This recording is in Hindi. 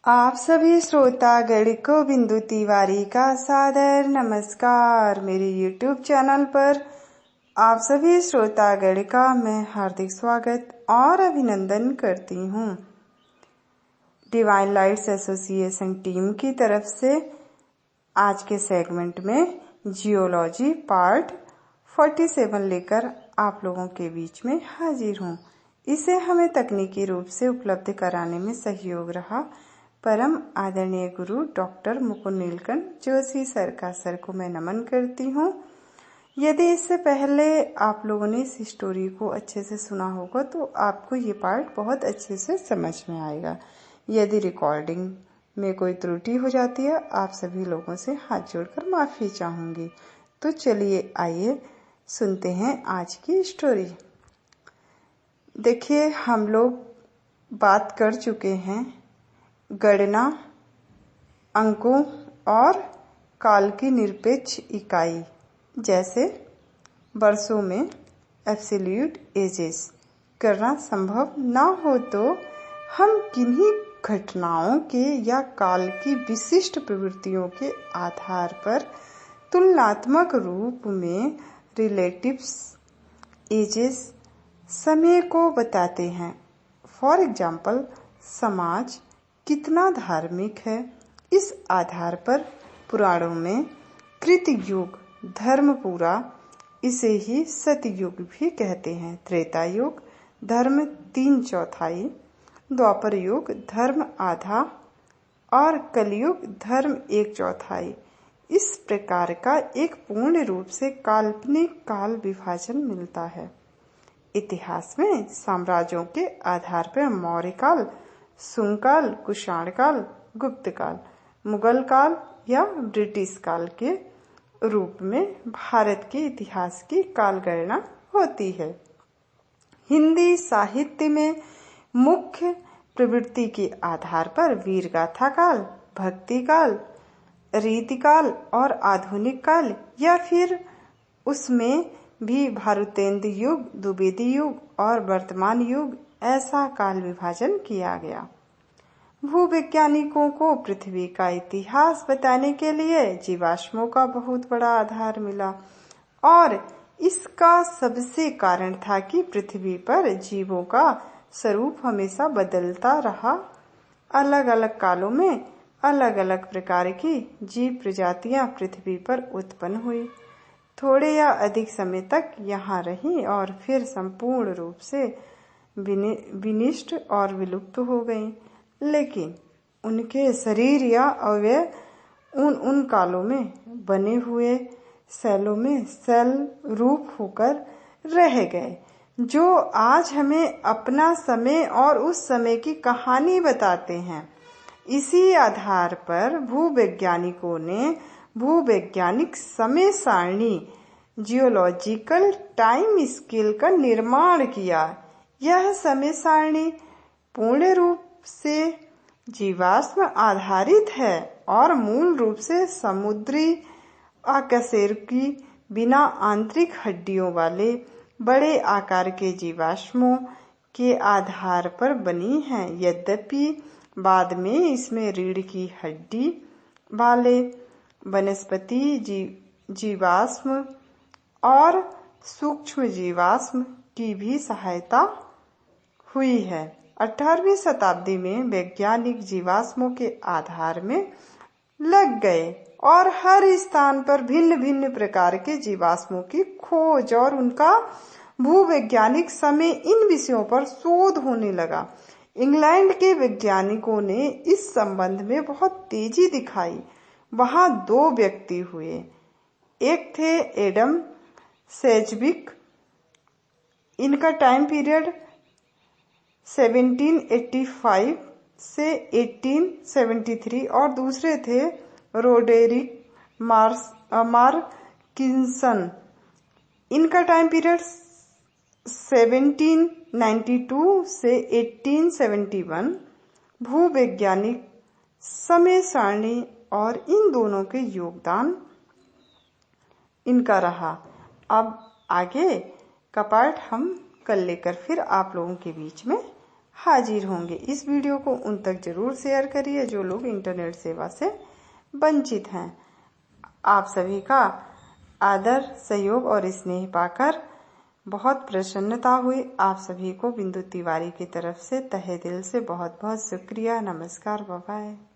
आप सभी श्रोतागण को बिंदु तिवारी का सादर नमस्कार। मेरे YouTube चैनल पर आप सभी श्रोतागण का मैं हार्दिक स्वागत और अभिनंदन करती हूँ। डिवाइन लाइट्स एसोसिएशन टीम की तरफ से आज के सेगमेंट में जियोलॉजी पार्ट 47 लेकर आप लोगों के बीच में हाजिर हूँ। इसे हमें तकनीकी रूप से उपलब्ध कराने में सहयोग रहा परम आदरणीय गुरु डॉक्टर मुकुंद नीलकंठ जोशी सर का सर को मैं नमन करती हूँ। यदि इससे पहले आप लोगों ने इस स्टोरी को अच्छे से सुना होगा तो आपको ये पार्ट बहुत अच्छे से समझ में आएगा। यदि रिकॉर्डिंग में कोई त्रुटि हो जाती है आप सभी लोगों से हाथ जोड़कर माफ़ी चाहूँगी। तो चलिए आइए सुनते हैं आज की स्टोरी। देखिए, हम लोग बात कर चुके हैं गणना, अंकों और काल की निरपेक्ष इकाई जैसे वर्षों में एब्सोल्यूट एजेस करना संभव ना हो तो हम किन्हीं घटनाओं के या काल की विशिष्ट प्रवृत्तियों के आधार पर तुलनात्मक रूप में रिलेटिव्स एजेस समय को बताते हैं। फॉर एग्जाम्पल, समाज कितना धार्मिक है, इस आधार पर पुराणों में कृतयुग, धर्मपुरा, इसे ही सतयुग भी कहते हैं। त्रेता युग धर्म 3/4, द्वापर युग धर्म आधा और कलयुग धर्म 1/4। इस प्रकार का एक पूर्ण रूप से काल्पनिक काल विभाजन मिलता है। इतिहास में साम्राज्यों के आधार पर मौर्य काल, शुंग काल, कुषाण काल, गुप्त काल, मुगल काल या ब्रिटिश काल के रूप में भारत के इतिहास की काल गणना होती है। हिंदी साहित्य में मुख्य प्रवृत्ति के आधार पर वीरगाथा काल, भक्ति काल, रीतिकाल और आधुनिक काल या फिर उसमें भी भारतेंद्र युग, द्विवेदी युग और वर्तमान युग ऐसा काल विभाजन किया गया। भूवैज्ञानिकों को पृथ्वी का इतिहास बताने के लिए जीवाश्मों का बहुत बड़ा आधार मिला और इसका सबसे कारण था कि पृथ्वी पर जीवों का स्वरूप हमेशा बदलता रहा। अलग अलग कालों में अलग अलग प्रकार की जीव प्रजातियां पृथ्वी पर उत्पन्न हुई, थोड़े या अधिक समय तक यहाँ रही और फिर संपूर्ण रूप से विनिष्ट और विलुप्त हो गईं। लेकिन उनके शरीर या अवयव उन कालों में बने हुए सेलों में सेल रूप होकर रह गए, जो आज हमें अपना समय और उस समय की कहानी बताते हैं। इसी आधार पर भूवैज्ञानिकों ने भूवैज्ञानिक समय सारणी जियोलॉजिकल टाइम स्केल का निर्माण किया। यह समय सारणी पूर्ण रूप से जीवाश्म आधारित है और मूल रूप से समुद्री अकशेरुकी बिना आंतरिक हड्डियों वाले बड़े आकार के जीवाश्मों के आधार पर बनी है। यद्यपि बाद में इसमें रीढ़ की हड्डी वाले वनस्पति जीवाश्म और सूक्ष्म जीवाश्म की भी सहायता हुई है। 18वीं शताब्दी में वैज्ञानिक जीवाश्मों के आधार में लग गए और हर स्थान पर भिन्न भिन्न प्रकार के जीवाश्मों की खोज और उनका भूवैज्ञानिक समय, इन विषयों पर शोध होने लगा। इंग्लैंड के वैज्ञानिकों ने इस संबंध में बहुत तेजी दिखाई। वहां 2 व्यक्ति हुए। एक थे एडम सेजविक, इनका टाइम पीरियड 1785 से 1873 और दूसरे थे रोडेरिक मार्किंसन, इनका टाइम पीरियड 1792 से 1871। भूवैज्ञानिक समय सारणी और इन दोनों के योगदान इनका रहा। अब आगे का पार्ट हम कल लेकर फिर आप लोगों के बीच में हाजिर होंगे। इस वीडियो को उन तक जरूर शेयर करिए जो लोग इंटरनेट सेवा से वंचित हैं। आप सभी का आदर, सहयोग और स्नेह पाकर बहुत प्रसन्नता हुई। आप सभी को बिंदु तिवारी की तरफ से तहे दिल से बहुत बहुत शुक्रिया। नमस्कार, बाय बाय।